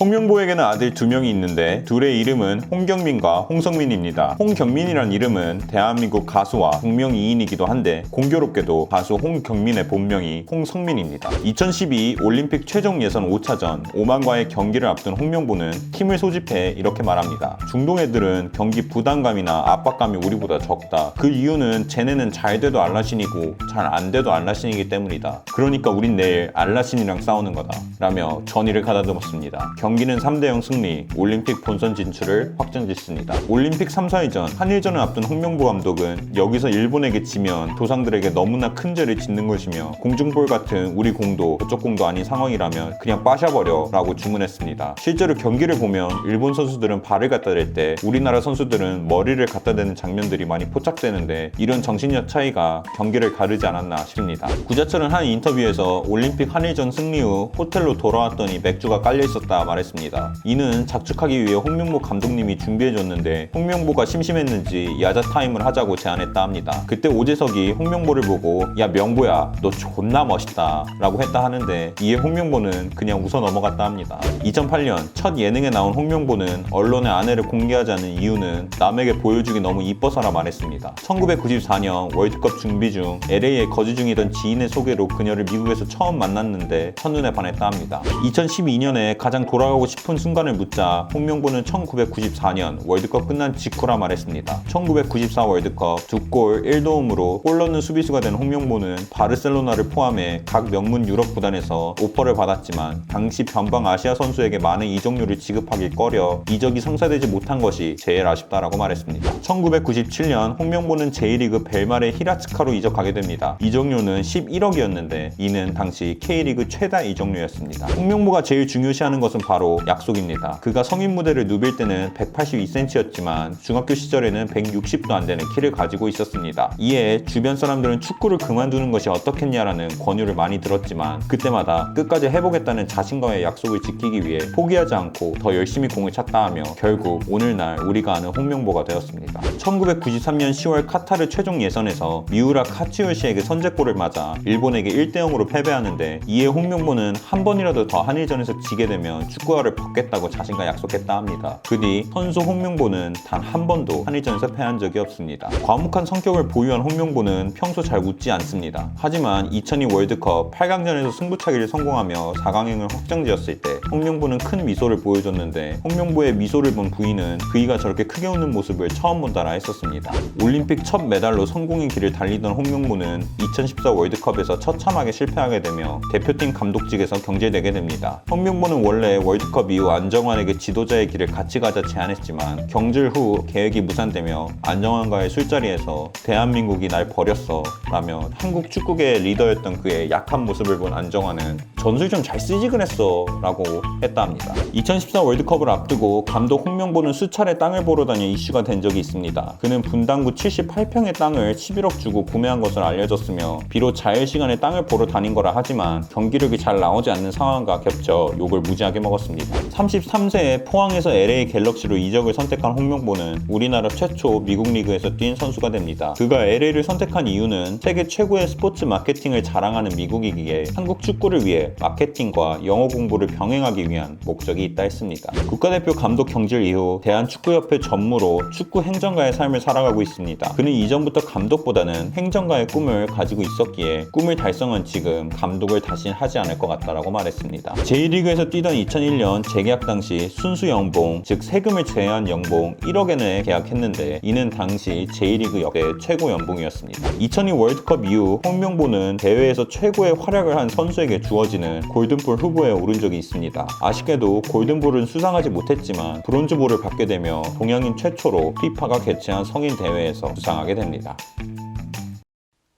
홍명보에게는 아들 2명이 있는데 둘의 이름은 홍경민과 홍성민입니다. 홍경민이란 이름은 대한민국 가수와 동명이인이기도 한데 공교롭게도 가수 홍경민의 본명이 홍성민입니다. 2012 올림픽 최종 예선 5차전 오만과의 경기를 앞둔 홍명보는 팀을 소집해 이렇게 말합니다. 중동 애들은 경기 부담감이나 압박감이 우리보다 적다. 그 이유는 쟤네는 잘 돼도 알라신이고 잘 안 돼도 알라신이기 때문이다. 그러니까 우린 내일 알라신이랑 싸우는 거다. 라며 전의를 가다듬었습니다. 경기는 3대0 승리, 올림픽 본선 진출을 확정짓습니다. 올림픽 3, 4위전, 한일전을 앞둔 홍명보 감독은 여기서 일본에게 지면 조상들에게 너무나 큰 죄를 짓는 것이며 공중볼 같은 우리 공도 저쪽 공도 아닌 상황이라면 그냥 빠셔버려 라고 주문했습니다. 실제로 경기를 보면 일본 선수들은 발을 갖다 댈 때 우리나라 선수들은 머리를 갖다 대는 장면들이 많이 포착되는데 이런 정신력 차이가 경기를 가르지 않았나 싶습니다. 구자철은 한 인터뷰에서 올림픽 한일전 승리 후 호텔로 돌아왔더니 맥주가 깔려 있었다 말했습니다. 이는 작축하기 위해 홍명보 감독님이 준비해줬는데 홍명보가 심심했는지 야자 타임을 하자고 제안했다 합니다. 그때 오재석이 홍명보를 보고 야 명보야 너 존나 멋있다 라고 했다 하는데 이에 홍명보는 그냥 웃어 넘어갔다 합니다. 2008년 첫 예능에 나온 홍명보는 언론에 아내를 공개하지 않은 이유는 남에게 보여주기 너무 이뻐서라 말했습니다. 1994년 월드컵 준비 중 LA에 거주 중이던 지인의 소개로 그녀를 미국에서 처음 만났는데 첫눈에 반했다 합니다. 2012년에 가장 돌아가고 싶은 순간을 묻자 홍명보는 1994년 월드컵 끝난 직후라 말했습니다. 1994 월드컵 2골 1도움으로 골 넣는 수비수가 된 홍명보는 바르셀로나를 포함해 각 명문 유럽 구단에서 오퍼를 받았지만 당시 변방 아시아 선수에게 많은 이적료를 지급하길 꺼려 이적이 성사되지 못한 것이 제일 아쉽다라고 말했습니다. 1997년 홍명보는 J리그 벨마레 히라츠카로 이적하게 됩니다. 이적료는 11억이었는데 이는 당시 K리그 최다 이적료였습니다. 홍명보가 제일 중요시하는 것은 바로 약속입니다. 그가 성인 무대를 누빌 때는 182cm였지만 중학교 시절에는 160도 안 되는 키를 가지고 있었습니다. 이에 주변 사람들은 축구를 그만두는 것이 어떻겠냐라는 권유를 많이 들었지만 그때마다 끝까지 해보겠다는 자신과의 약속을 지키기 위해 포기하지 않고 더 열심히 공을 찼다 하며 결국 오늘날 우리가 아는 홍명보가 되었습니다. 1993년 10월 카타르 최종 예선에서 미우라 카츠요시에게 선제골을 맞아 일본에게 1대0으로 패배하는데 이에 홍명보는 한 번이라도 더 한일전에서 지게 되면 축구화를 벗겠다고 자신과 약속했다 합니다. 그 뒤 선수 홍명보는 단 한 번도 한일전에서 패한 적이 없습니다. 과묵한 성격을 보유한 홍명보는 평소 잘 웃지 않습니다. 하지만 2002 월드컵 8강전에서 승부차기를 성공하며 4강행을 확정지었을 때 홍명보는 큰 미소를 보여줬는데 홍명보의 미소를 본 부인은 그이가 저렇게 크게 웃는 모습을 처음 본다라 했었습니다. 올림픽 첫 메달로 성공의 길을 달리던 홍명보는 2014 월드컵에서 처참하게 실패하게 되며 대표팀 감독직에서 경질되게 됩니다. 홍명보는 원래 월드컵 이후 안정환에게 지도자의 길을 같이 가자 제안했지만 경질 후 계획이 무산되며 안정환과의 술자리에서 대한민국이 날 버렸어 라며 한국 축구계의 리더였던 그의 약한 모습을 본 안정환은 전술 좀 잘 쓰지 그랬어 라고 했다 합니다. 2014 월드컵을 앞두고 감독 홍명보는 수차례 땅을 보러 다녀 이슈가 된 적이 있습니다. 그는 분당구 78평의 땅을 11억 주고 구매한 것으로 알려졌으며 비록 자유시간에 땅을 보러 다닌 거라 하지만 경기력이 잘 나오지 않는 상황과 겹쳐 욕을 무지하게 먹었습니다. 33세에 포항에서 LA 갤럭시로 이적을 선택한 홍명보는 우리나라 최초 미국 리그에서 뛴 선수가 됩니다. 그가 LA를 선택한 이유는 세계 최고의 스포츠 마케팅을 자랑하는 미국이기에 한국 축구를 위해 마케팅과 영어 공부를 병행하기 위한 목적이 있다 했습니다. 국가대표 감독 경질 이후 대한축구협회 전무로 축구 행정가의 삶을 살아가고 있습니다. 그는 이전부터 감독보다는 행정가의 꿈을 가지고 있었기에 꿈을 달성한 지금 감독을 다시 하지 않을 것 같다라고 말했습니다. J리그에서 뛰던 2001년 재계약 당시 순수 연봉, 즉 세금을 제외한 연봉 1억엔에 계약했는데 이는 당시 J리그 역대 최고 연봉이었습니다. 2002 월드컵 이후 홍명보는 대회에서 최고의 활약을 한 선수에게 주어지는 골든볼 후보에 오른 적이 있습니다. 아쉽게도 골든볼은 수상하지 못했지만 브론즈볼을 받게 되며 동양인 최초로 피파가 개최한 성인 대회에서 수상하게 됩니다.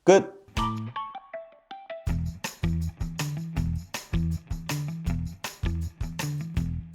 끝!